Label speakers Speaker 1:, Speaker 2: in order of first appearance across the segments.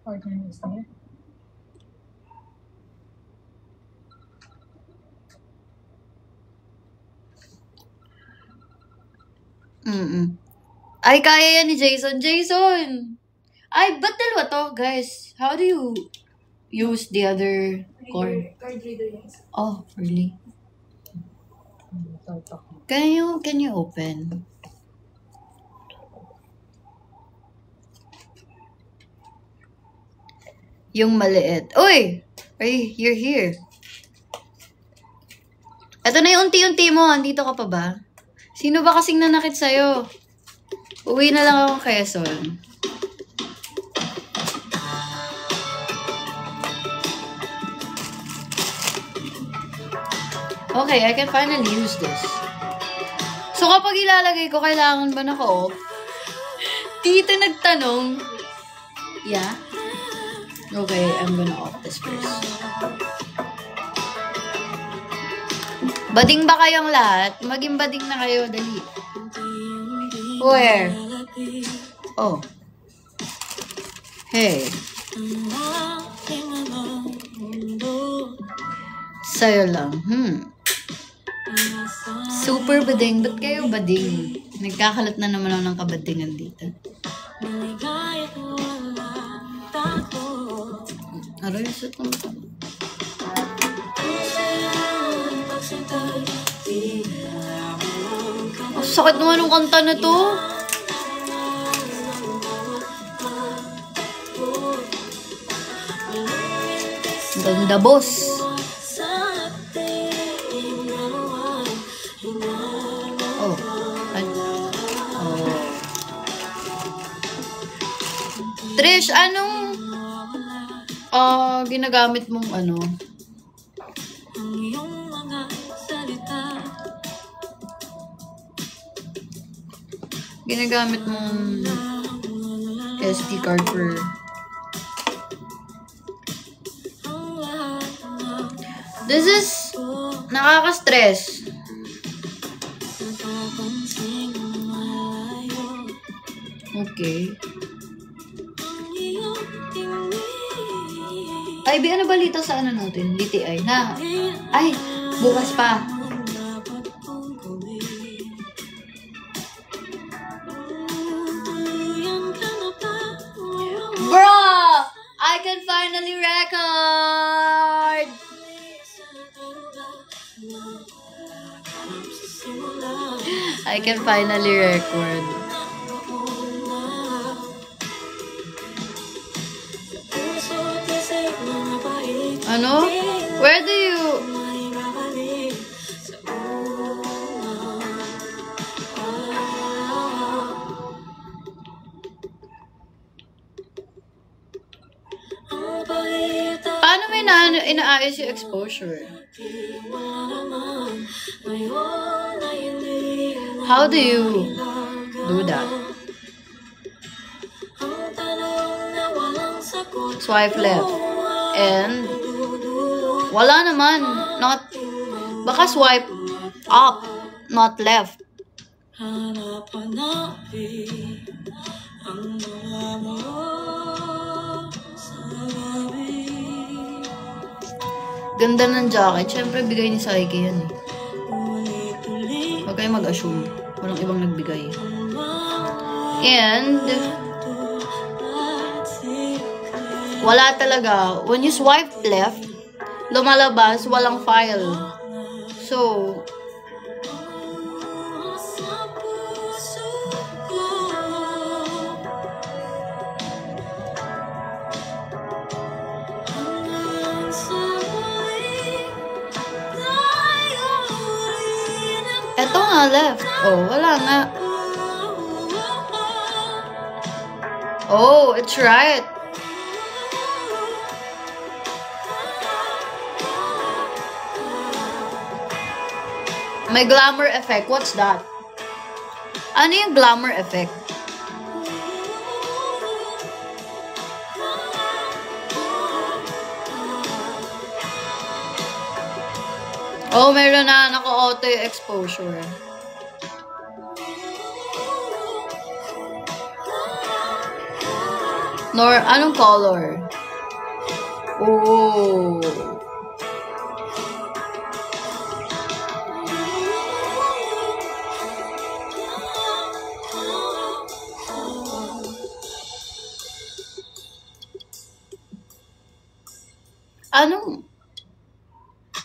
Speaker 1: Organize niya.
Speaker 2: Ay, kaya yan ni Jason. Jason! Ay, ba't dalawa to, guys? How do you use the other cord?
Speaker 1: Card reader yan.
Speaker 2: Oh, really? Can you open? Yung maliit. Uy! Ay, you're here. Ito na yung unti-unti mo. Andito ka pa ba? Sino ba kasing nanakit sa'yo? Uwi na lang ako kay Quezon. Okay, I can finally use this. So, kapag ilalagay ko, kailangan ba naka-off? Tito nagtanong. Yeah? Okay, I'm gonna off this first. Bading ba kayong lahat? Maging bading na kayo, dali. Where? Oh. Hey. Sa'yo lang. Super bading. Ba't kayo bading? Nagkakalat na naman ako ng kabadingan dito. Aray, sa ito. Oh, sakit naman ng kanta na to. Ganda, boss. Oh. Oh. Trish, anong ginagamit mong ano? Ginagamit mong SD card for this is nakaka-stress. Okay. Ay, ano balita sa ano natin? DTI na. Ay, bukas pa. Bro! I can finally record! I can finally record. Ano? Where do you... Paano may inaayos yung exposure? How do you do that? Swipe left. And wala naman. Baka swipe up, not left. Ganda ng jacket. Siyempre, bigay ni Saiki yan eh. Huwag kayo mag-assume. Walang ibang nagbigay. And wala talaga. When you swipe left, lumalabas, walang file. So, eto nga left. Oh, wala nga. Oh, it's right. May glamour effect. What's that? Ano yung glamour effect? Oh, meron na naka-auto yung exposure. Anong color? Oh. Anong?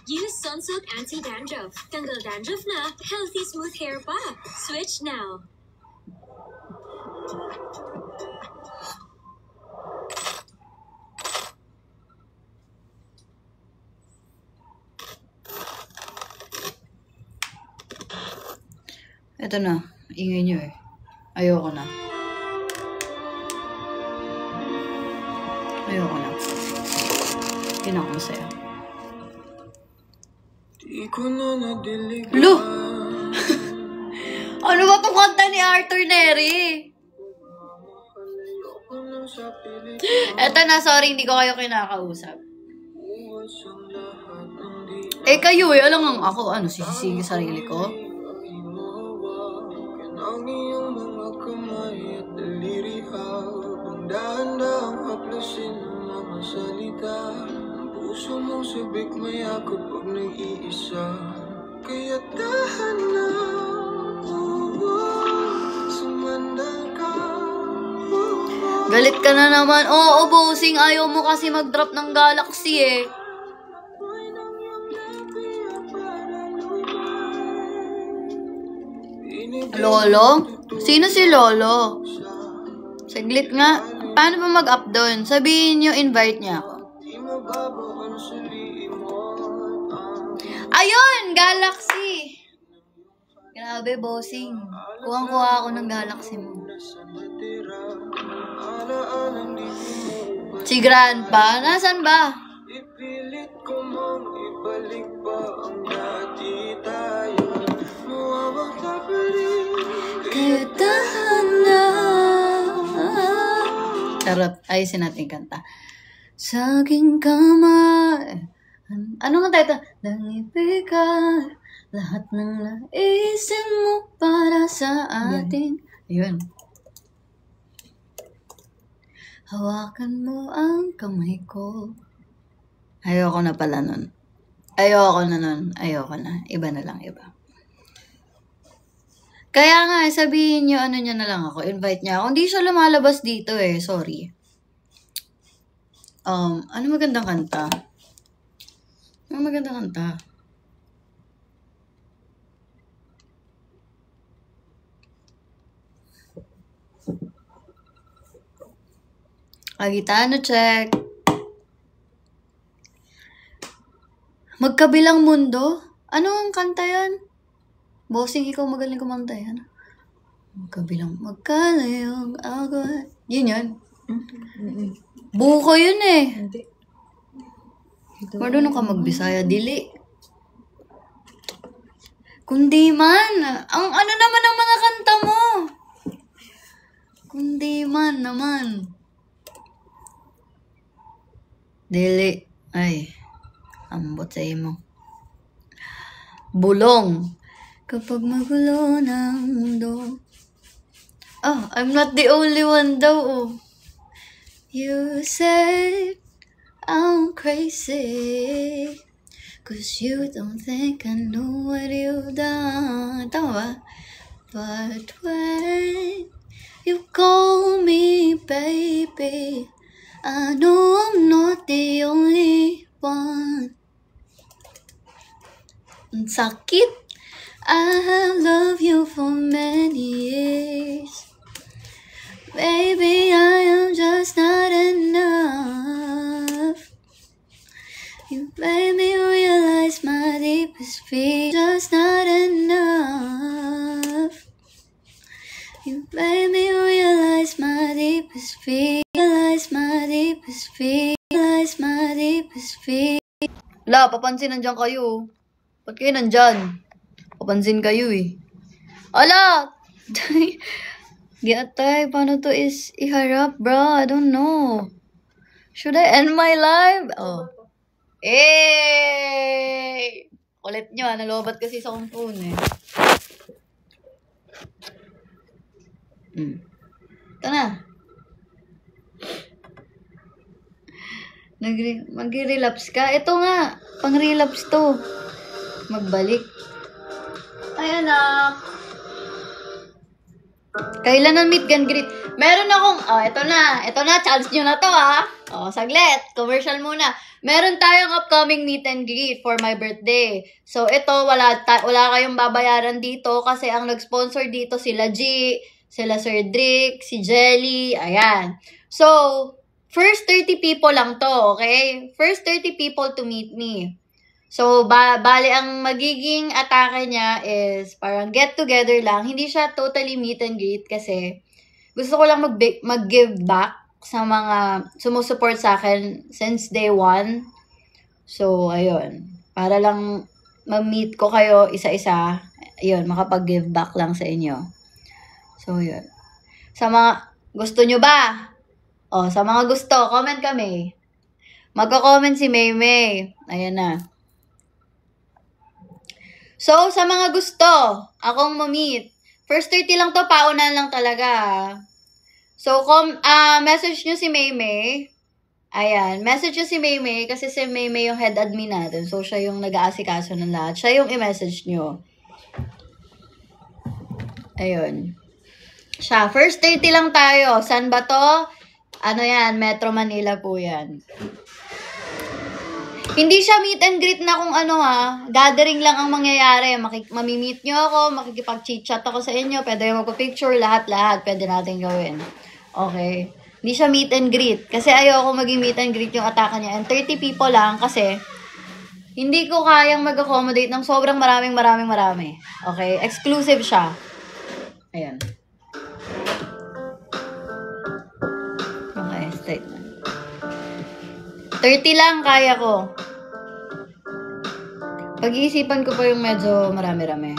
Speaker 1: Use Sunsilk Anti-Dandruff. Tanggal dandruff na, healthy smooth hair pa. Switch now.
Speaker 2: Ito na. Ingay nyo eh. Ayoko na. Ayoko na. Hindi na ako masaya. Lo! Ano ba itong kanta ni Arthur Neri? Eto na, sorry, hindi ko kayo kinakausap. Eh kayo eh, alam nga ako, ano, sisisigi sarili ko?
Speaker 3: Ang iyong mga kamay at daliri habang dahan-dahang haplasin ang mga salita. Ang puso mong sabik mayakap pag nag-iisa. Kaya dahan na, sumandal ka.
Speaker 2: Galit ka na naman. Oo, bossing, ayaw mo kasi mag-drop ng Galaxy eh. Lolo? Sino si Lolo? Saglit nga. Paano ba mag-up doon? Sabihin nyo, invite niya ako. Ayun! Galaxy! Grabe, bossing. Kuhang-kuha ako ng Galaxy mo. Si Grandpa? Nasaan ba?
Speaker 3: Ipilit ko mong ibalik pa ang dati tayo. Mawawala pa rin.
Speaker 2: Kaya dahan na. Charot. Ayusin natin kanta. Sa aking kamay. Ano nga tayo ito? Nangibigan. Lahat ng naisin mo para sa atin. Ayun. Hawakan mo ang kamay ko. Ayoko na pala nun. Ayoko na nun. Ayoko na. Iba na lang, iba. Kaya nga, sabihin nyo, ano nyo na lang ako. Invite niya ako. Hindi siya lumalabas dito eh. Sorry. Ano magandang kanta? Ano magandang kanta? Agitano check. Magkabilang mundo? Ano ang kanta yan? Bossing, ikaw magaling kumanta yan. Magkalayong ako. Yun yun. Buko yun eh. Marunong ka magbisaya, dili. Kundi man. Ang ano naman ang mga kanta mo? Kundi man naman. Dili. Ay. Ambot sa imo. Bulong. Kapag magulo ng mundo. I'm not the only one though. You said I'm crazy. Cause you don't think I know what you've done. Tama ba? But when you call me baby, I know I'm not the only one. Ang sakit. I have loved you for many years. Baby, I am just not enough. You made me realize my deepest fear. Just not enough. You made me realize my deepest fear. Realize my deepest fear. Realize my deepest fear. La, papansin nandiyan kayo. Ba't kayo nandyan? Papansin kayo eh. Ala! Giatay, paano to is iharap, bro? I don't know. Should I end my live? Oh. Eh! Kulit nyo, nalobat kasi sa akong phone eh. Ito na. Mag-relapse ka? Ito nga, pang-relapse to. Magbalik. Ay, anak. Kailan ang meet and greet? Meron akong, ito na, chance nyo na to, ha? Saglit, commercial muna. Meron tayong upcoming meet and greet for my birthday. So, ito, wala kayong babayaran dito kasi ang nag-sponsor dito sila G, sila Sir Drick, si Jelly, ayan. So, first 30 people lang to, okay? First 30 people to meet me. So, bali ang magiging atake niya is parang get together lang. Hindi siya totally meet and greet kasi gusto ko lang mag-give back sa mga sumusupport sa akin since day one. So, ayun. Para lang ma-meet ko kayo isa-isa. Ayun, makapag-give back lang sa inyo. So, ayun. Sa mga gusto nyo ba? Sa mga gusto, comment kami. Magko-comment si Maymay. Ayan na. So, sa mga gusto, akong ma-meet. First 30 lang to, paunan lang talaga. So, message nyo si Maymay. Ayan, message nyo si Maymay kasi si Maymay yung head admin natin. So, siya yung nag-aasikaso ng lahat. Siya yung i-message nyo. Ayun. Siya, first 30 lang tayo. San ba to? Ano yan? Metro Manila po yan. Hindi siya meet and greet na kung ano gathering lang ang mangyayari. Mamimit nyo ako, makikipag-chit-chat ako sa inyo, pwede yung magpa-picture, lahat-lahat, pwede natin gawin. Okay? Hindi siya meet and greet. Kasi ayoko maging meet and greet yung ataka niya. And 30 people lang kasi hindi ko kayang mag-accommodate ng sobrang maraming. Okay? Exclusive siya. Ayan. Okay, statement. 30 lang kaya ko. Pag-iisipan ko pa yung medyo marami-rami.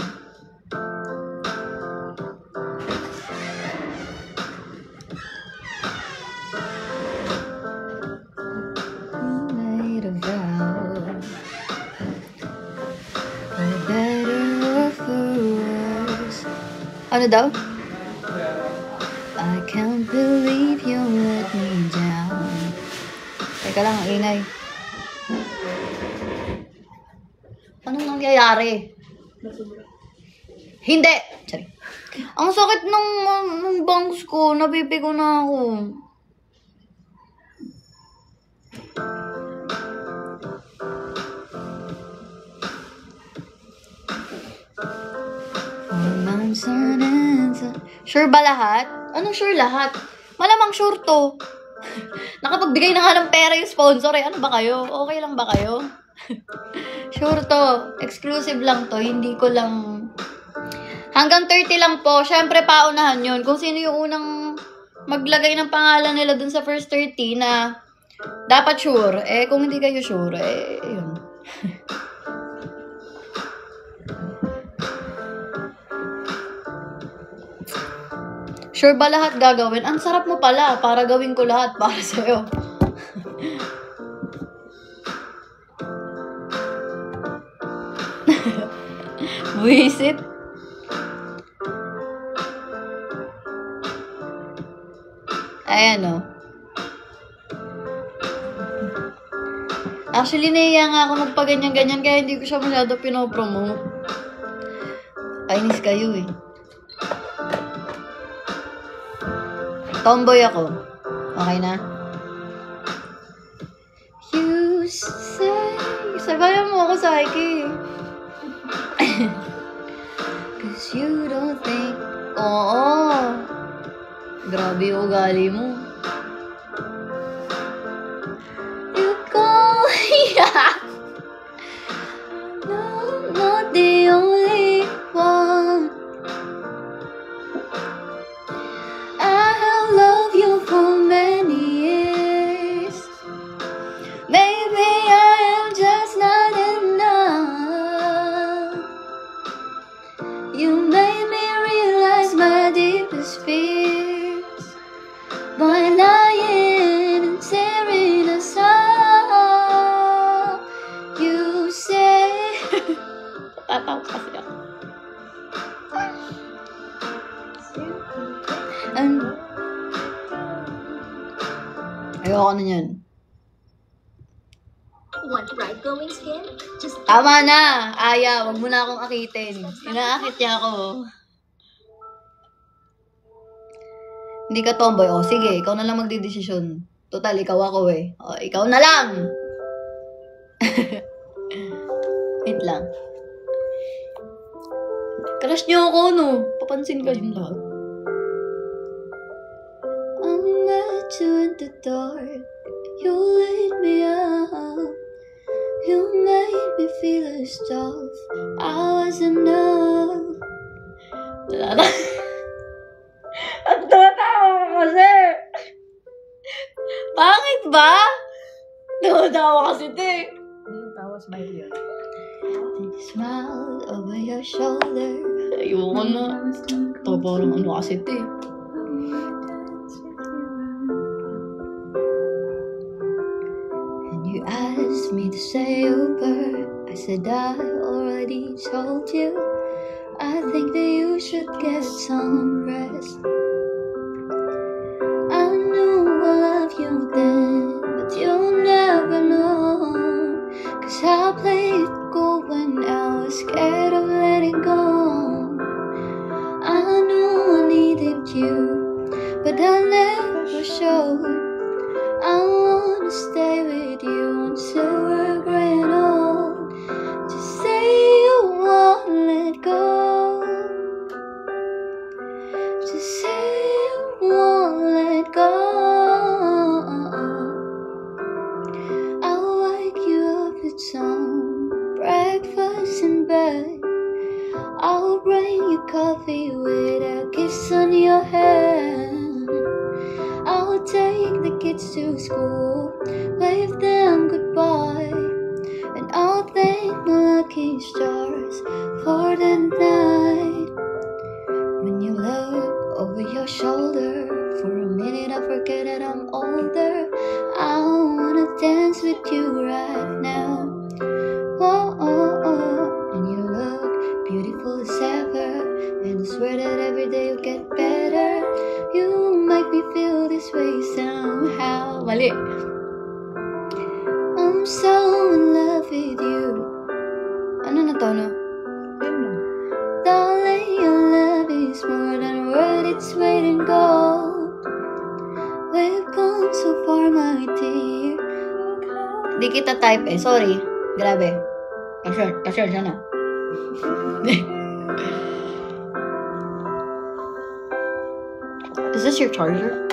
Speaker 2: Ano daw? I can't believe you let me down. Teka lang, ang ingay. Anong nangyayari? Hindi! Sorry. Ang sakit ng bangs ko. Nabibigo na ako. Sure ba lahat? Anong sure lahat? Malamang sure to. Nakapagbigay na nga ng pera yung sponsor eh. Ano ba kayo? Okay lang ba kayo? Sure to. Exclusive lang to. Hindi ko lang... Hanggang 30 lang po. Syempre, paunahan yun. Kung sino yung unang maglagay ng pangalan nila dun sa first 30 na dapat sure. Eh, kung hindi kayo sure, yun. Sure ba lahat gagawin? Ang sarap mo pala. Para gawin ko lahat para sa'yo. Buisit. Ayan o. Actually, nahiya nga ako magpaganyan-ganyan kaya hindi ko siya masyado pinopromote. Kainis kayo eh. Tomboy ako. Okay na? You say... Sabayan mo ako sa Ike. Cause you don't think... Oo. Grabe yung ugali mo. You call... No, I'm not the only one. Love you for many years. Maybe I am just not enough. You made me realize my deepest fears by lying and tearing us up. You say tatawa kasi ako. Ayoko na yan.
Speaker 1: Want bright glowing skin? Just
Speaker 2: Tama na! Aya, wag mo na akong akitin. Inaakit niya ako. Hindi ka tomboy. O, sige, ikaw na lang magdidesisyon. Total, ikaw ako eh. O, ikaw na lang! Wait lang. Crush niyo ako, no? Papansin ka yung lahat. I met you in the dark. You lit me up. You made me feel as tough. I was enough. Wala na. Ang tumatawa ka kasi. Pangit ba? Tumatawa kasi ito eh.
Speaker 4: Yung tawa, smile yun.
Speaker 2: Smile over your shoulder. Ayoko na. Ito parang ano kasi ito eh. And you asked me to stay over. I said I already told you. I think that you should get some rest. I knew I loved you then, but you'll never know. 'Cause I played it cool when I was scared of letting go. I knew I needed you, but I never showed. I wanna stay with you until we're growing old. Just say you won't let go. Just say you won't let go. I'll wake you up with some breakfast in bed. I'll bring you coffee with a kiss on your hand. I'll take the kids to school, wave them goodbye, and I'll thank my lucky stars for the night. When you look over your shoulder, for a minute I forget that I'm older. I wanna dance with you right now. Oh, oh, oh. And you look beautiful as ever, and I swear that every day you get better. You make me feel this way somehow. Mali. I'm so in love with you. Ano na to, no? Darling, your love is more than worth its weight in gold. We've gone so far, my dear. Di kita type eh. Sorry. Grabe. Kasya siya na. Is this your charger?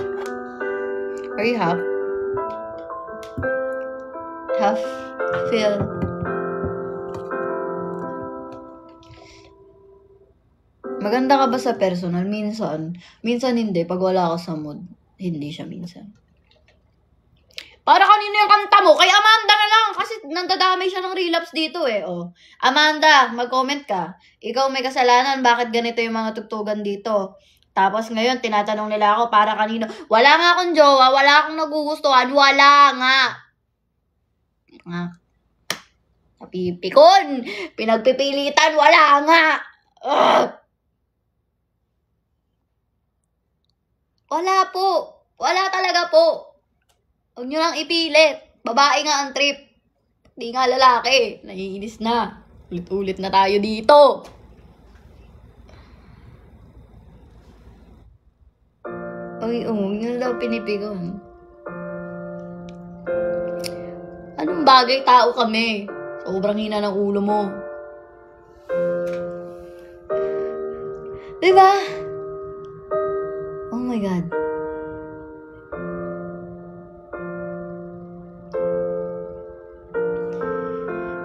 Speaker 2: Are you half fill? Maganda ka ba sa personal? Minsan hindi. Pag wala ka sa mood, hindi siya minsan. Para kanino yung kanta mo? Kay Amanda na lang. Kasi nandadamay siya ng relapse dito eh. Oh. Amanda, mag-comment ka. Ikaw may kasalanan. Bakit ganito yung mga tugtugan dito? Tapos ngayon, tinatanong nila ako, para kanino? Wala nga akong jowa. Wala akong nagugustuhan. Wala nga. Napipikon. Pinagpipilitan. Wala nga. Ugh. Wala po. Wala talaga po. Huwag nyo lang ipilit. Babae nga ang trip. Di nga lalaki. Naiinis na. Ulit-ulit na tayo dito. Ay, huwag nyo daw pinipigon. Anong bagay tao kami? Sobrang hina ng ulo mo. Diba? Oh my God.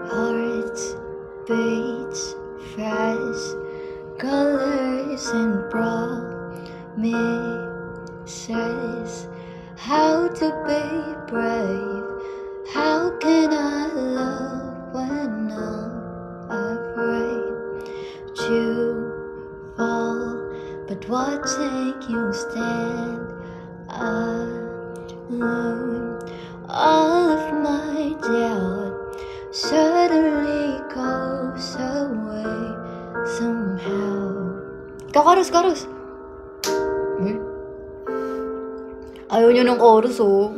Speaker 2: Hearts, beats, fries, colors and promises. How to be brave? How can I love when I'm afraid to fall? But watching you stand alone, all of my doubt suddenly goes away somehow. Chorus. Ayaw nyo ng chorus, oh.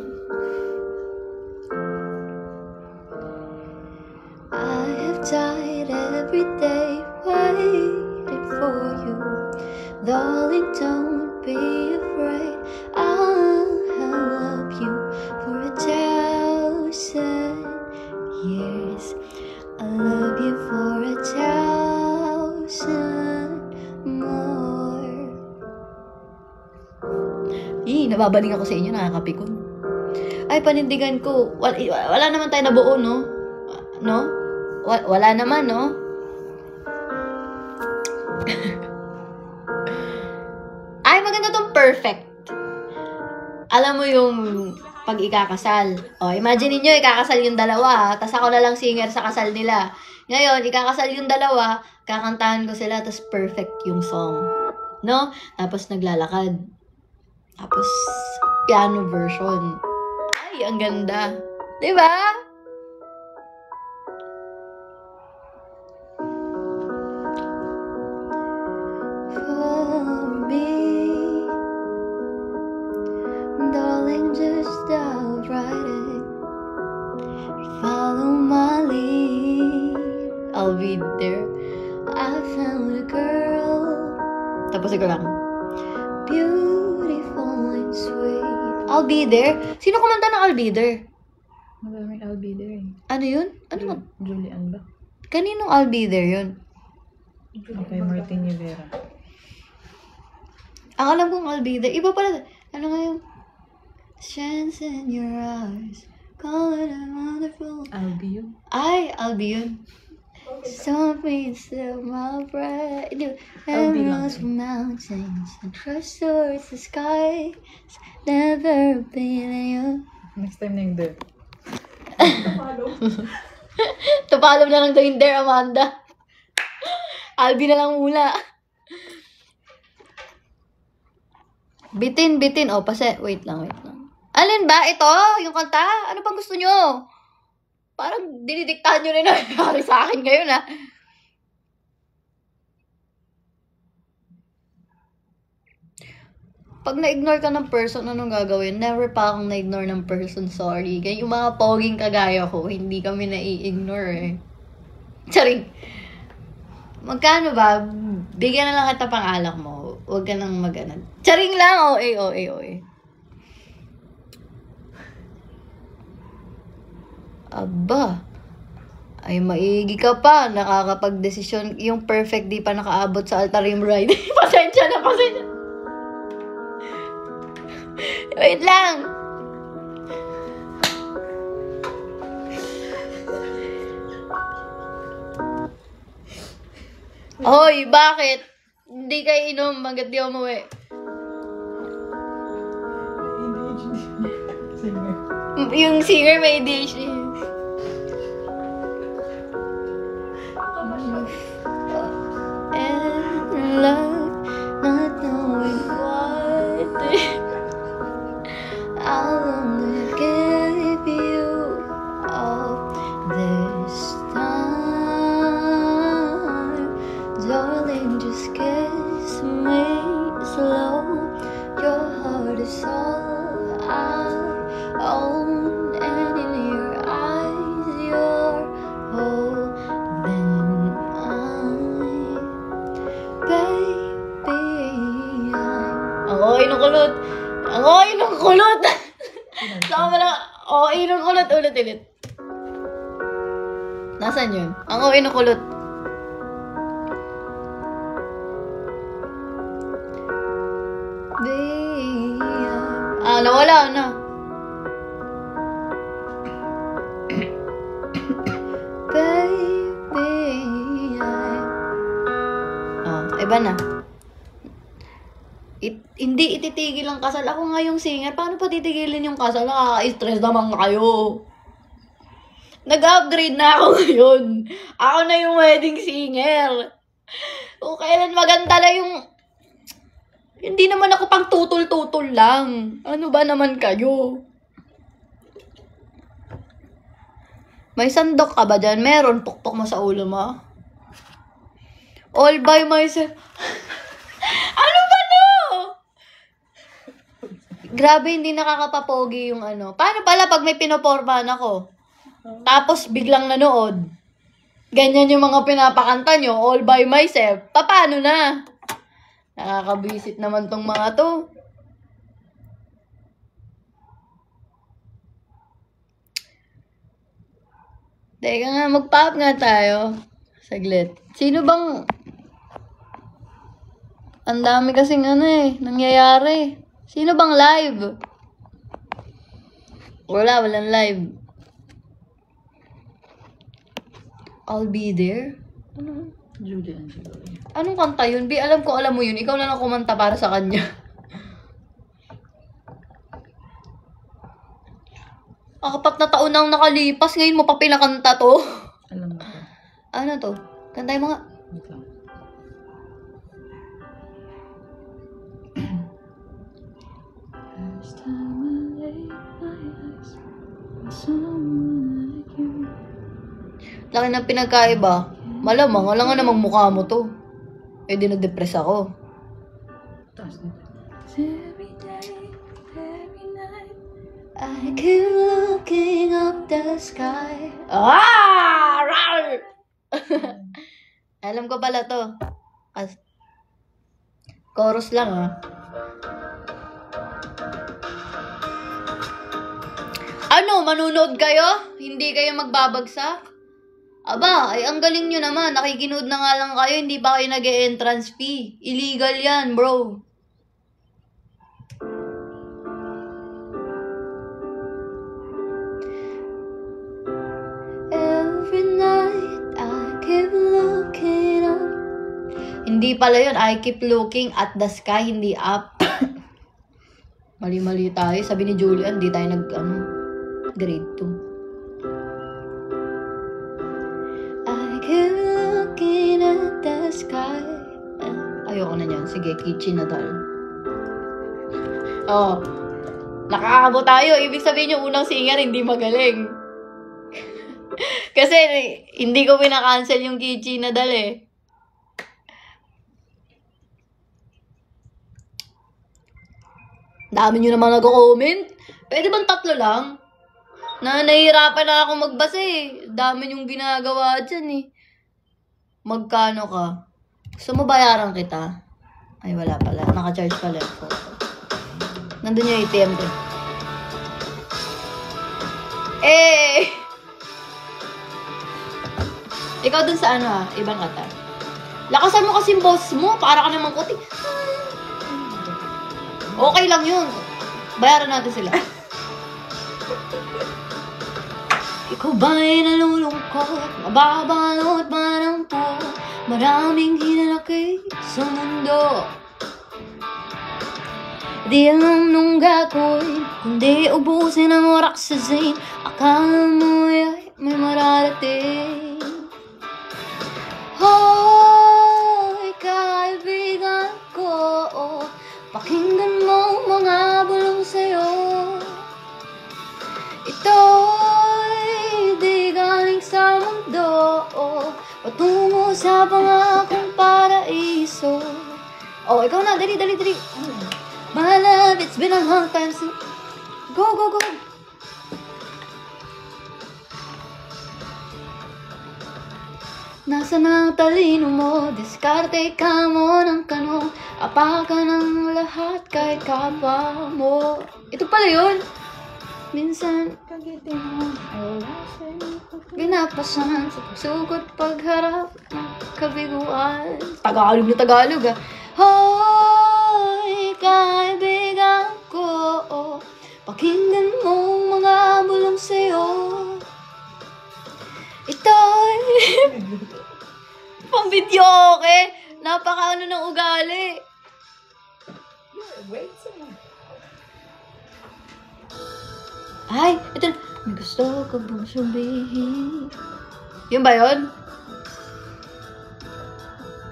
Speaker 2: Nababaling ako sa inyo, nakakapikon. Ay, panindigan ko. Wala naman tayo nabuo, no? No? Wala naman, no? Ay, maganda tong perfect. Alam mo yung pag ikakasal. O, imagine niyo ikakasal yung dalawa, tapos ako na lang singer sa kasal nila. Ngayon, ikakasal yung dalawa, kakantahan ko sila, tapos perfect yung song. No? Tapos naglalakad. Tapos, piano version. Ay, ang ganda. Diba? For me, darling, just dive right in. Follow my lead. I'll be there. I found a girl. Tapos ikaw lang. Beautiful and sweet. I'll be there. Sino kumanta ng I'll be there?
Speaker 4: Maraming I'll be there eh.
Speaker 2: Ano yun? Ano?
Speaker 4: Julian ba?
Speaker 2: Kaninong I'll be there yun?
Speaker 4: Kay Martin Rivera.
Speaker 2: Ang alam kong I'll be there. Iba pala. Ano nga yung? Chance in your eyes. Call it a wonderful.
Speaker 4: I'll be you.
Speaker 2: Ay, I'll be yun. Something still my breath.
Speaker 4: I'll be
Speaker 2: Emeralds from mountains and trust towards the sky. Never been you.
Speaker 4: Next time na yung there.
Speaker 2: Tupalo na lang doon there, Amanda. Albi na lang muna. Bitin. O, wait lang. Alin ba? Ito? Yung kanta? Ano pang gusto nyo? Parang dinidiktahan nyo rin na sa akin ngayon, ha? Pag na-ignore ka ng person, anong gagawin? Never pa akong na-ignore ng person, sorry. Kaya yung mga poging kagaya ko, hindi kami na-i-ignore, eh. Charing. Magkano ba? Bigyan na lang kita pang alak mo. Huwag ka nang mag-anag. Charing lang! OA. Aba. Ay, maigi ka pa. Nakakapag-desisyon. Yung perfect di pa nakaabot sa Altarim Ride. Pasensya na. Wait lang. Hoy, bakit? Hindi kayo inom. Hanggat di umuwi.
Speaker 4: Singer.
Speaker 2: Yung singer may ADHD. And love, not knowing what I'll only give you all this time. Darling, just kiss me slow. Your heart is all I own, and in your eyes you're holding mine. Baby, ang okay ng kulot. Saka mo lang, okay ng kulot. Ulit. Nasaan yun? Ang okay ng kulot. Nawala na. Baby, iba na. Hindi ititigil ang kasal. Ako nga yung singer. Paano pa titigilin yung kasal? Nakaka-stress naman kayo. Nag-upgrade na ako ngayon. Ako na yung wedding singer. Kung kailan maganda na yung... Hindi naman ako pang tutol-tutol lang. Ano ba naman kayo? May sandok ka ba dyan? Meron. Pukpok mo sa ulo mo. All by myself. Ano ba to? Grabe, hindi nakakapapogi yung ano. Paano pala pag may pinopormahan ako? Tapos biglang nanood. Ganyan yung mga pinapakanta nyo. All by myself. Paano na? Nakakabisit naman tong mga to. Teka nga, mag-pop nga tayo. Saglit. Sino bang... Ang dami kasing nangyayari. Sino bang live? Walang live. I'll be there?
Speaker 4: Julie Angelo.
Speaker 2: Anong kanta yun? Bi, alam ko alam mo yun. Ikaw na lang kumanta para sa kanya. Apat na taon nang nakalipas. Ngayon mo pa pinakanta to.
Speaker 4: Alam mo ko.
Speaker 2: Ano to? Kantay mo nga.
Speaker 4: Wait lang. First time I laid my eyes on someone like you.
Speaker 2: Laki ng pinagkaiba. Malamang, wala nga namang mukha mo to. Eh, di na-depress ako.
Speaker 4: Taas nito.
Speaker 2: Every day, every night, I keep looking up the sky. Ah! Rar! Alam ko pala to. Chorus lang ah. Ano, manunood kayo? Hindi kayo magbabagsak? Aba, ay ang galing nyo naman. Nakikinood na nga lang kayo, hindi pa kayo nag-e-entrance fee. Illegal yan, bro. Every night, I keep looking up. Hindi pala yun, I keep looking at the sky, hindi up. Mali-mali tayo. Sabi ni Julian, hindi tayo grade 2. I keep looking at the sky. Ayoko na niyan. Sige, Kichi Nadal. Oh. Nakakabo tayo. Ibig sabihin yung unang singer hindi magaling. Kasi hindi ko pinakancel yung Kichi Nadal eh. Dami nyo naman nag-comment. Pwede bang 3 lang? Nahihirapan na ako magbasa eh. Dami yung ginagawa dyan eh. Magkano ka? Gusto mo bayaran kita? Ay, wala pala. Naka-charge pala ako. Nandun yung ATM ko. Eh! Ikaw dun sa ibang kata. Lakasan mo kasi yung boss mo. Para ka namang kuti. Okay lang yun. Bayaran natin sila. Ikaw ba'y nalulungkot? Nababalot ba ng po? Maraming hinalaki sa mundo. Di alam nung gagawin, kundi ubusin ang oras sa zane. Akala mo ay may mararating. Hoy, kaibigan ko, pakinggan mo mga bulong sa'yo. Ito'y di galing sa mundo, patungo sa pangakong paraiso. Oh, ikaw na, dali. My love, it's been a long time since... Go! Nasaan ang talino mo? Diskarte ka mo ng kano. Apakan ang lahat kay kapwa mo. Ito pala yun. Minsan,
Speaker 4: Kagitin mo. Ay, wala sa'yo.
Speaker 2: pinapasan sa pagsugod pagharap ng kabiguan. Tagalog na Tagalog ah. Hoy, kaibigan ko, pakinggan mo mga bulong sa'yo. Ito'y pang video okay. Napaka ng ugali.
Speaker 4: Wait, sa'yo.
Speaker 2: Ay, ito. May gusto ka bang sabihin? Yun ba yun?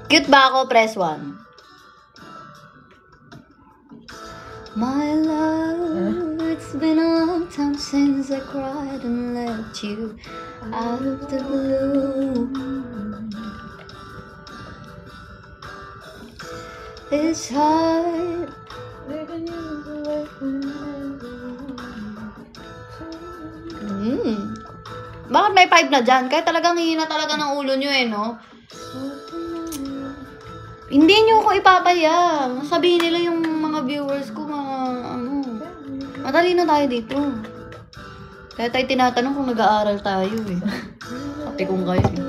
Speaker 2: Cute ba ako? Press 1. My love, it's been a long time since I cried and left you out of the blue. It's hard.
Speaker 4: Leaving you away from
Speaker 2: Bakit may 5 na dyan? Kaya talagang hihina talaga ng ulo nyo eh, no? Hindi nyo ako ipapaya. Sabihin nila yung mga viewers ko, madali na tayo dito. Kaya tayo tinatanong kung nag-aaral tayo eh. Pati kung kayo eh.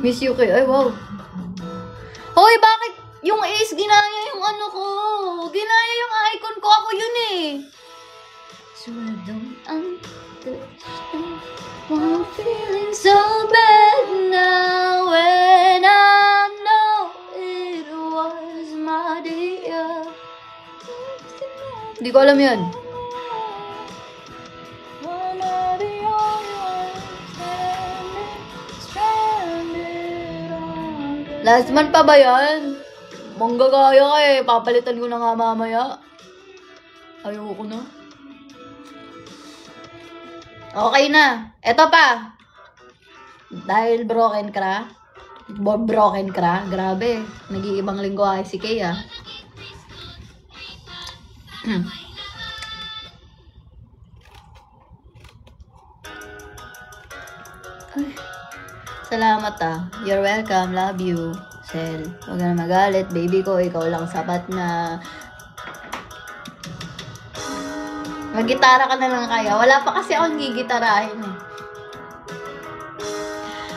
Speaker 2: Miss you kayo. Ay, wow. Hoy, bakit Yung Ace, ginaya yung ano ko. Ginaya yung icon ko. Ako yun eh. So don't understand why I'm feeling so bad now when I know it was my dear. Hindi ko alam yun. Last month pa ba yan? Manggagaya ka eh. Papalitan ko na nga mamaya. Ayoko na. Okay na. Eto pa. Dahil broken ka. Broken ka. Grabe. Nag-iibang linggo ay si Kay ah. Salamat ah. You're welcome. Love you. Sel. Huwag ka na magalit. Baby ko, ikaw lang sapat na. Mag-gitara ka na lang kaya. Wala pa kasi akong gigitarahin eh.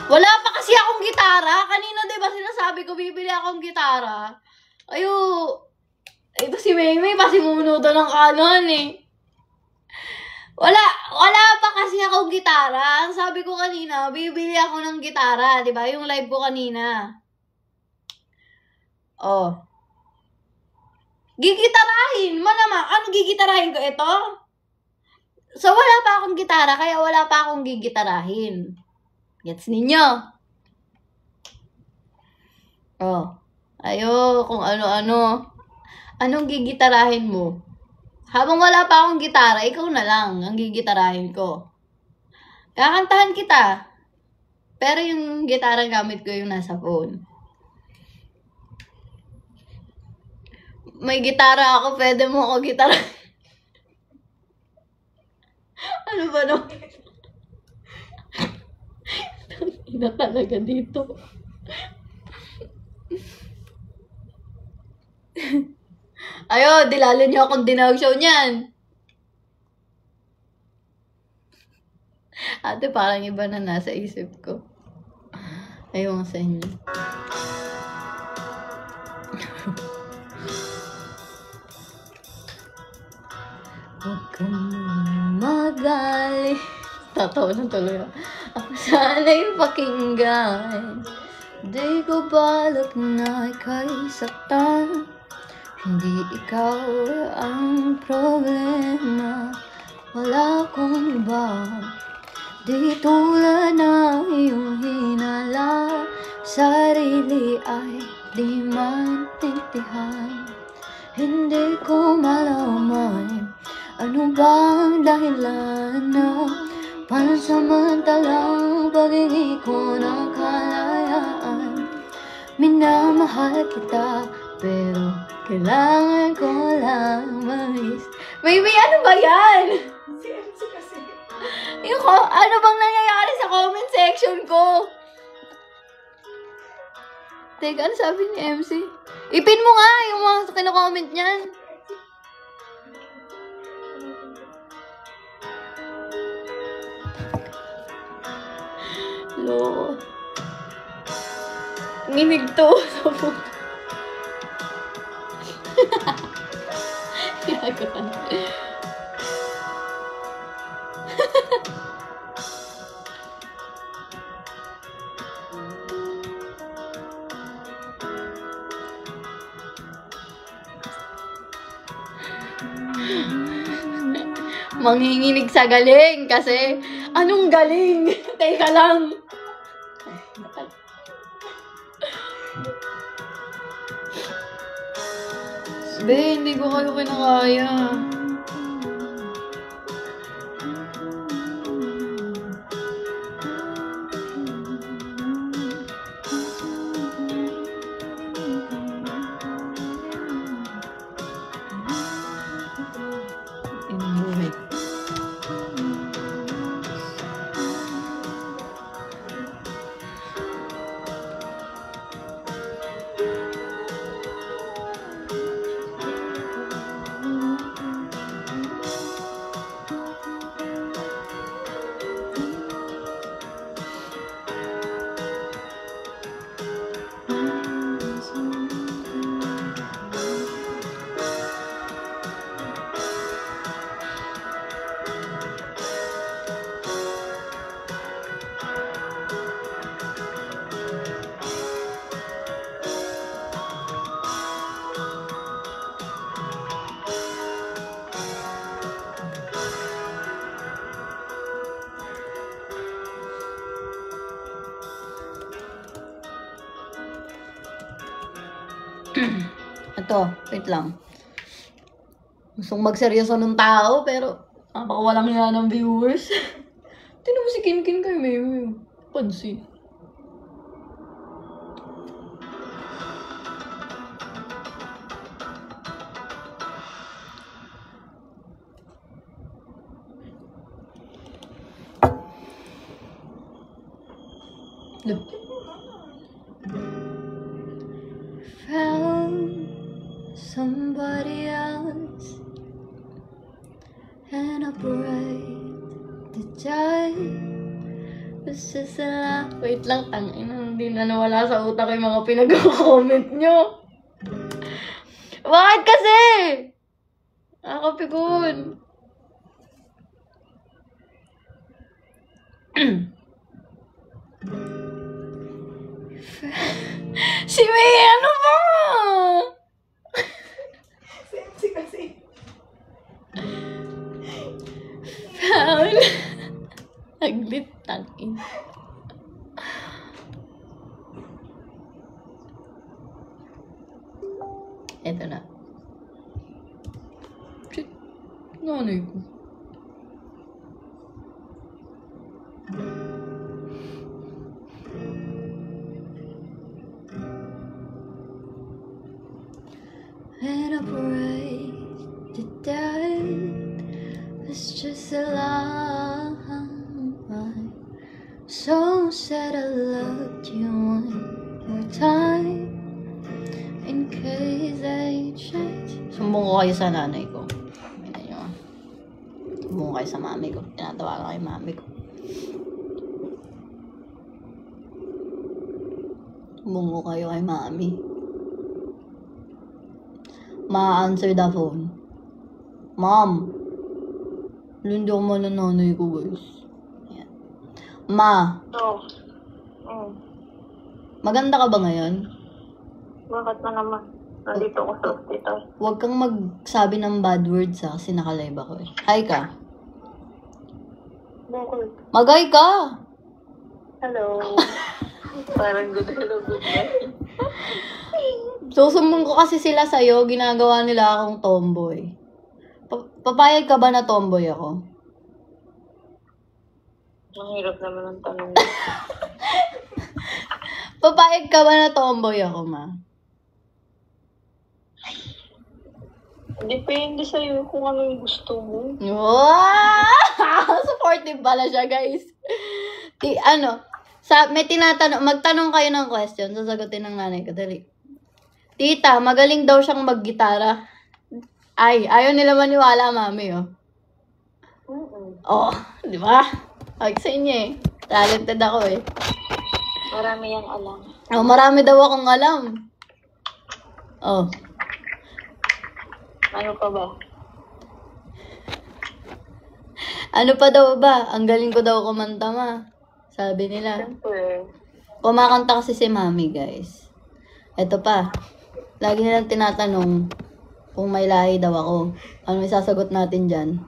Speaker 2: Wala pa kasi akong gitara. Kanina diba sinasabi ko bibili akong gitara. Ayo. Ito si Maymay pa simunuto ng kanon eh. Wala pa kasi akong gitara. Ang sabi ko kanina, bibili ako ng gitara. Diba? Yung live ko kanina. Oh. Gigitarahin. Malamang. Ano gigitarahin ko ito? So, wala pa akong gitara. Kaya wala pa akong gigitarahin. Gets ninyo? Oh. Ayo, kung ano-ano. Anong gigitarahin mo? Habang wala pa akong gitara, ikaw na lang ang gigitarahin ko. Kakantahan kita. Pero yung gitara gamit ko yung nasa phone. May gitara ako, pwede mo ako gitara. Ano ba no? Ina talaga dito. Ayo, dilalo niyo akong dinawag show niyan. Ate, parang iba na nasa isip ko. Ayun sa inyo. Huwag kang magalit. Tatawa ng tuloy ako. Ako sana'y pakinggan. Di ko balak na ika'y saktan. Hindi ikaw ang problema. Wala akong iba. Di tulad ng iyong hinala. Sarili ay di maintindihan. Hindi ko malaman ano bang dahilan na pansamantalang pag-ibig ko ng kalayaan. Minamahal kita pero kailangan ko lang mais. Baby, ano ba yan?
Speaker 5: Si MC kasi.
Speaker 2: Yung, ano bang nangyayari sa comment section ko? Teka, ano sabi ni MC? Ipin mo nga yung mga kino-comment niyan. Loko. Nginig to sa puto. Yagutan. Manghinginig sa galing kasi anong galing? Teka lang. Be, hindi ko kayo kinakaya. Ito, wait lang. Gustong magseryoso ng tao, pero napakawalang nga ng viewers. Tinan mo si Kinkin kay Meme. Pansin. Look. Found somebody else and a bright the day was just a wait lang, hindi na nawala sa utak yung mga pinag-comment nyo. Bakit kasi? Nakakapikon. Si May, ano ba?
Speaker 5: Sexy kasi.
Speaker 2: Foul. Naglit tangin. Eto na. Shit. Nanay ko. And a bright the day was just a lie. So said I loved you one more time in case I change. Sumbong ko kayo sa nanay ko. Tingnan nyo. Sumbong ko kayo sa mami ko. Tinatawagan ko yung mami ko. Sumbong ko kayo kay mami. Ma-answer the phone. Mom. Hindi ako manananay ko, guys. Ayan. Ma.
Speaker 5: Oo.
Speaker 2: Maganda ka ba ngayon?
Speaker 5: Bakit na naman? Nandito ako sa hospital.
Speaker 2: Huwag kang magsabi ng bad words ha, kasi nakalive ako eh. Hi ka.
Speaker 5: Bakit?
Speaker 2: Magay ka!
Speaker 5: Hello. Parang good hello, good night.
Speaker 2: Susumbong ko kasi sila sa'yo, ginagawa nila akong tomboy. Papayag ka ba na tomboy ako?
Speaker 5: Ang hirap naman ang tanong.
Speaker 2: Papayag ka ba na tomboy ako, ma?
Speaker 5: Depende sa'yo kung ano yung gusto mo.
Speaker 2: Wow! Supportive pala siya, guys. May tinatanong, magtanong kayo ng question, sasagutin ng nanay ko, dali. Tita, magaling daw siyang maggitara. Ay, ayaw nila maniwala, mami, oh. Oh, di ba? Ay, sa inyo eh. Talented ako eh.
Speaker 5: Marami yang alam.
Speaker 2: Oh, marami daw akong alam. Oh.
Speaker 5: Ano pa ba?
Speaker 2: Ano pa daw ba? Ang galing ko daw kumanta, ma. Sabi nila.
Speaker 5: Siyempre.
Speaker 2: Kumakanta kasi si mami, guys. Ito pa. Lagi nilang tinatanong kung may lahi daw ako. Ano isasagot natin dyan?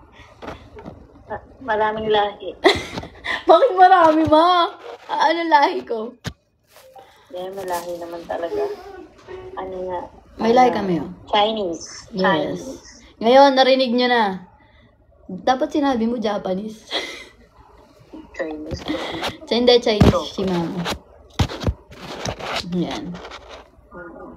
Speaker 5: Maraming lahi.
Speaker 2: Bakit marami, ma? Ano lahi ko?
Speaker 5: Yan, may lahi naman talaga. Ano nga?
Speaker 2: May lahi kami, oh.
Speaker 5: Chinese.
Speaker 2: Yes. Ngayon, narinig nyo na. Dapat sinabi mo Japanese.
Speaker 5: Chinese.
Speaker 2: Hindi, Chinese si mama. Yan.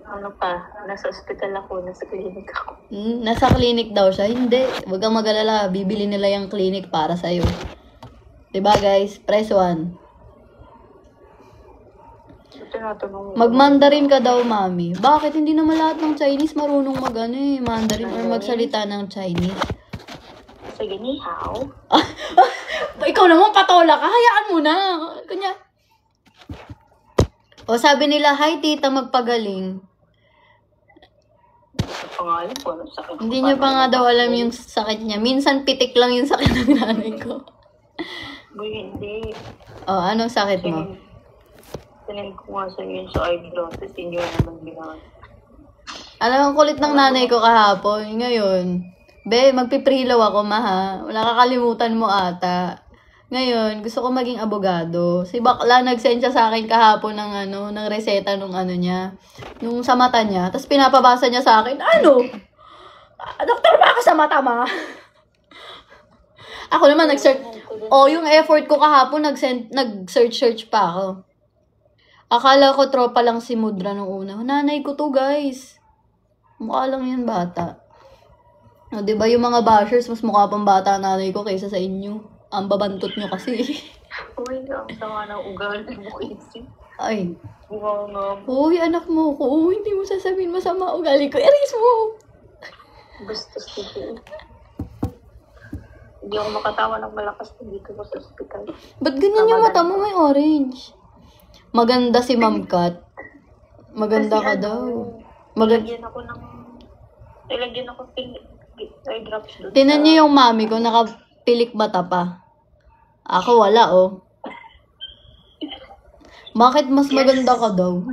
Speaker 5: Ano pa? Nasa hospital ako, nasa clinic ako.
Speaker 2: Nasa clinic daw siya. Hindi. Huwag kang mag-alala. Bibili nila yung clinic para sa'yo. Diba, guys? Press 1. Mag-Mandarin ka daw, mami. Bakit? Hindi naman lahat ng Chinese marunong Mandarin or magsalita ng Chinese.
Speaker 5: Sige, ni hao.
Speaker 2: Ikaw naman patola ka. Hayaan mo na. Kanya. O sabi nila, hi tita, magpagaling.
Speaker 5: Pangalan ko, anong sakit?
Speaker 2: Hindi niya pa nga daw alam yung sakit niya. Minsan pitik lang yung sakit ng nanay ko.
Speaker 5: Hindi.
Speaker 2: O, anong sakit mo?
Speaker 5: Sinend ko nga sa inyo sa ID process, hindi ko naman ginawa.
Speaker 2: Alam, ang kulit ng nanay ko kahapon. Ngayon, be, magpiprelow ako, ma, ha? Wala kakalimutan mo ata. Ngayon, gusto ko maging abogado. Si bakla, nag-send siya sa akin kahapon ng reseta nung niya. Nung sa mata niya. Tapos pinapabasa niya sa akin, ano? Doktor ba ako sa mata, ma? Ako naman, nag-search. Yung effort ko kahapon, nag-search pa ako. Akala ko tropa lang si Mudra nung una. Nanay ko to, guys. Mukha lang yan, bata. O, diba yung mga bashers, mas mukha pang bata nanay ko kaysa sa inyo. Ang babantot nyo kasi.
Speaker 5: Uy, ang sama ng ugali mo, Casey.
Speaker 2: Ay.
Speaker 5: Wow,
Speaker 2: Uy, anak mo ko. Uy, hindi mo sasabihin masama ugali ko. Erase mo.
Speaker 5: gusto sige. Hindi ako makatawa ng malakas dito ko sa hospital.
Speaker 2: Ba't ganyan yung mata mo? May orange. Maganda si Ma'am Kat. Maganda ka daw.
Speaker 5: Nilagyan ako pink eye drops doon.
Speaker 2: Tinan niyo yung mami ko, nakapilik mata pa. Ako wala, oh. Bakit mas maganda ka daw?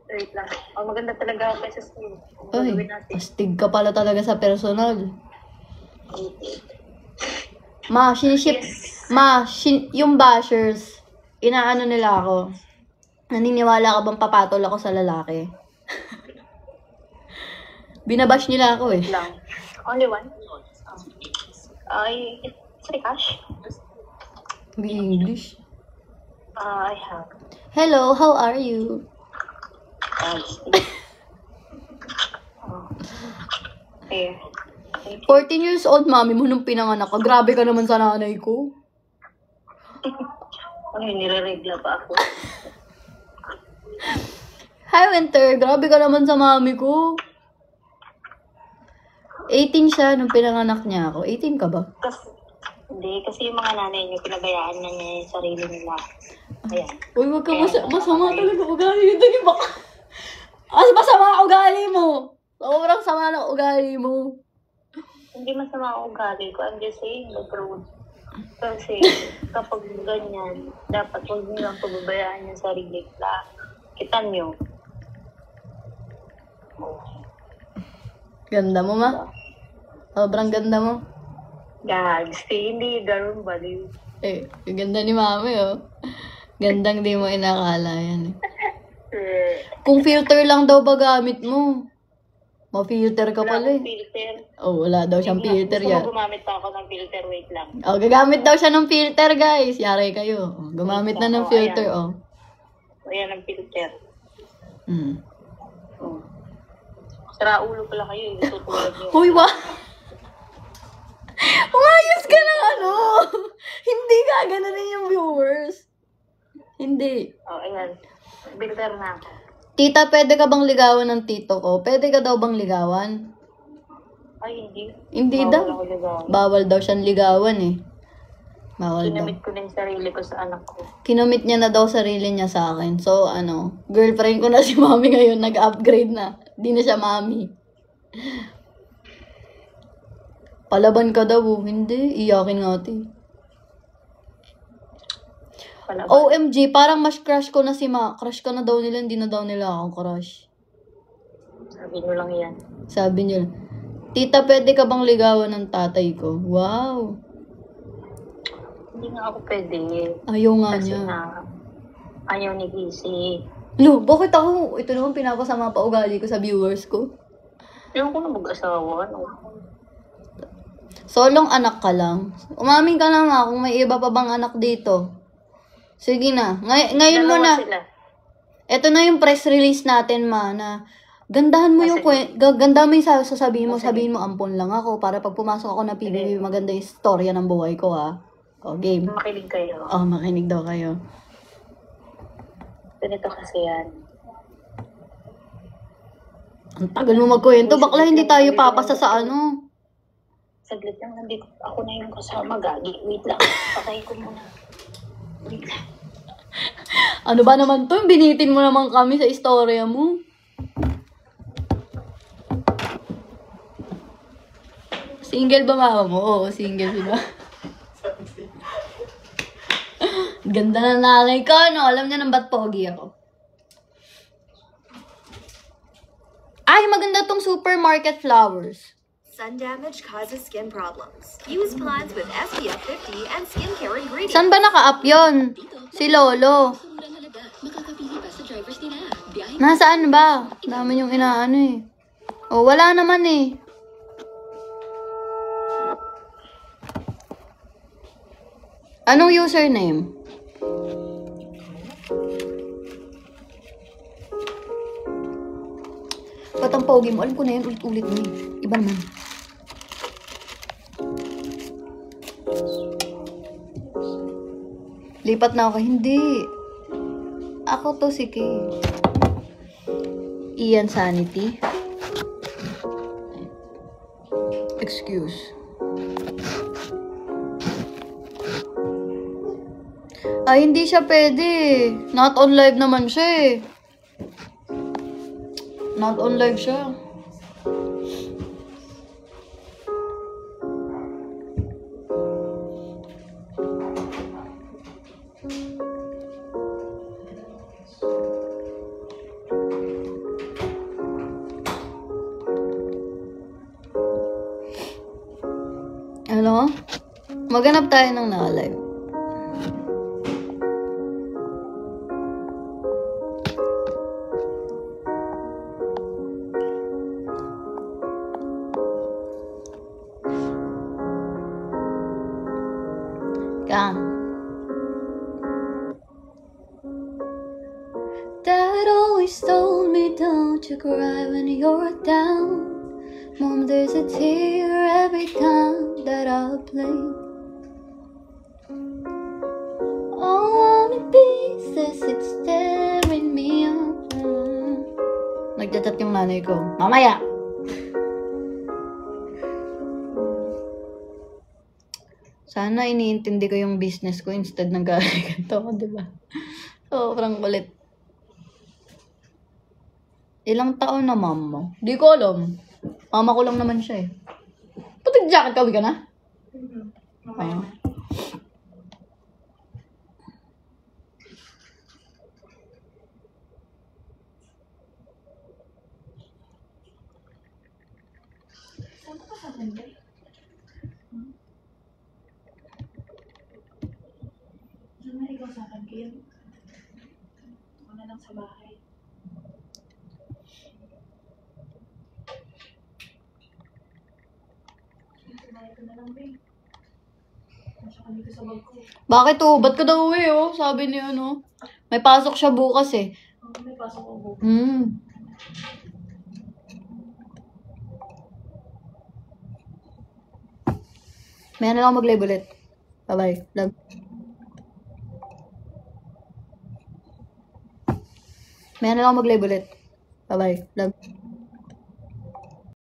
Speaker 5: Wait lang. Maganda talaga ako kaysa sa'yo.
Speaker 2: Ay, astig ka pala talaga sa personal. Yung bashers, inaano nila ako. Naniniwala ka bang papatol ako sa lalaki? Binabash nila ako eh.
Speaker 5: Lang. Only one? Sorry, Cash?
Speaker 2: Be English.
Speaker 5: I have.
Speaker 2: Hello, how are you?
Speaker 5: Here.
Speaker 2: 14 years old, mami mo nung pinanganak ka. Grabe ka naman sa nanay ko.
Speaker 5: Ano yun, nire-regla pa ako?
Speaker 2: Hi, Winter. Grabe ka naman sa mami ko. 18 siya nung pinanganak niya ako. 18 ka ba?
Speaker 5: Kasi yung mga nanay niyo, pinabayaan na niya yung sarili nila. Ayan.
Speaker 2: Uy, wag ka masama talaga ugali. Ito yung baka. Masama ugali mo. Sobrang sama ng ugali mo.
Speaker 5: Hindi masama ang ugali ko. I'm just saying the truth. Kasi kapag ganyan, dapat huwag niyo lang pababayaan yung sarili nila. Kita niyo.
Speaker 2: Ganda mo, ma? Sobrang ganda mo.
Speaker 5: Gags, hindi ganun ba?
Speaker 2: Eh, yung ganda ni mami, oh. Gandang di mo inakala yan, eh. Kung filter lang daw ba gamit mo? Ma-filter ka pala, eh.
Speaker 5: Filter.
Speaker 2: Oh, wala daw siyang filter yan.
Speaker 5: Gusto mo gumamit pa ako ng filter, wait lang.
Speaker 2: Oh, gagamit daw siya ng filter, guys. Yari kayo. Oh, gumamit na ng filter, oh.
Speaker 5: Ayan ang filter.
Speaker 2: Hmm.
Speaker 5: Sira ulo pala kayo, tutulad niyo.
Speaker 2: Uy, wa! Umayos ka na, Hindi ka, gano'n rin yung viewers. Hindi.
Speaker 5: Ayan. Filter na ako.
Speaker 2: Tita, pwede ka bang ligawan ng tito ko? Pwede ka daw bang ligawan?
Speaker 5: Ay, hindi.
Speaker 2: Hindi
Speaker 5: Bawal
Speaker 2: daw.
Speaker 5: ako ligawan.
Speaker 2: Bawal daw siyang ligawan, eh. Bawal daw.
Speaker 5: Kinamit ko na yung sarili ko sa anak ko.
Speaker 2: Kinumit niya na daw sarili niya sa akin. So, girlfriend ko na si mami ngayon, nag-upgrade na. Di na siya mami. Palaban ka daw, hindi. Iyakin nga, ate.
Speaker 5: Palaban.
Speaker 2: OMG, parang mas crush ko na si Crush ka na daw nila, hindi na daw nila akong crush.
Speaker 5: Sabi nyo lang yan.
Speaker 2: Sabi niya, tita, pwede ka bang ligawan ng tatay ko? Wow.
Speaker 5: Hindi nga ako pwede.
Speaker 2: Ayaw nga
Speaker 5: Kasi
Speaker 2: niya.
Speaker 5: Ayaw ni Casey.
Speaker 2: Lo, bakit ako? Ito naman pinapasama pa ugali ko sa viewers ko.
Speaker 5: Ayaw ko na mag-asawa.
Speaker 2: Solong anak ka lang. Umamin ka na nga kung may iba pa bang anak dito. Sige na. Ngayon mo na.
Speaker 5: Sila.
Speaker 2: Ito na yung press release natin, ma, na gandahan mo yung ganda mo yung sasabihin mo, ampon lang ako para pag pumasok ako na PBB, maganda yung storya ng buhay ko, ha. O, game.
Speaker 5: Makinig kayo.
Speaker 2: Oh, makinig daw kayo.
Speaker 5: Ganito kasi yan.
Speaker 2: Ang tagal mo magkwento, bakla hindi tayo papasa sa
Speaker 5: Saglit lang, nandito ako na yung kasama, gagi. Wait lang, patay ko muna. Wait lang.
Speaker 2: Ano ba naman to? Binitin mo naman kami sa istorya mo. Single ba mama mo? Oo, single sila. Ganda na nanay ko, Alam niya nang ba't pogi ako. Ay, maganda tong supermarket flowers.
Speaker 6: sun damage causes skin problems. Use plants with SPF 50 and skincare ingredients.
Speaker 2: Saan ba naka-up yun? Si Lolo. Nasaan ba? Dami yung inaano eh. Oh, wala naman eh. Anong username? Ba't ang pogi mo? Alam ko na yan, ulit-ulit mo eh. Iba naman. Lipat na ako. Hindi. Ako to si Kay. Ian Sanity. Excuse. Ay, hindi siya pwede. Not on live naman siya eh. Not on live siya. Ano? Maghanap tayo ng naka-live. Dad always told me, don't you cry when you're down. Mom, there's a tear every time that I play. Oh, I'm in pieces, it's tearing me up. Nagchat-chat yung nanay ko. Mamaya! Sana iniintindi ko yung business ko instead ng ganito ko, diba? Sobrang kulit. Ilang taon na mom mo? Di ko alam. Mama ko lang naman siya eh. Putig jacket ka, ka na?
Speaker 7: Mamaya. Saan ka sa atin, Day? Saan na ikaw sa akin, Kim? Ako na lang sa bahay.
Speaker 2: Bakit oh? Ba't ka daw uwi oh? Sabi niya ano. May pasok siya bukas eh.
Speaker 7: May pasok ko bukas.
Speaker 2: May na lang mag-live ulit. Bye-bye. Love. May na lang mag-live ulit. Bye-bye. Love.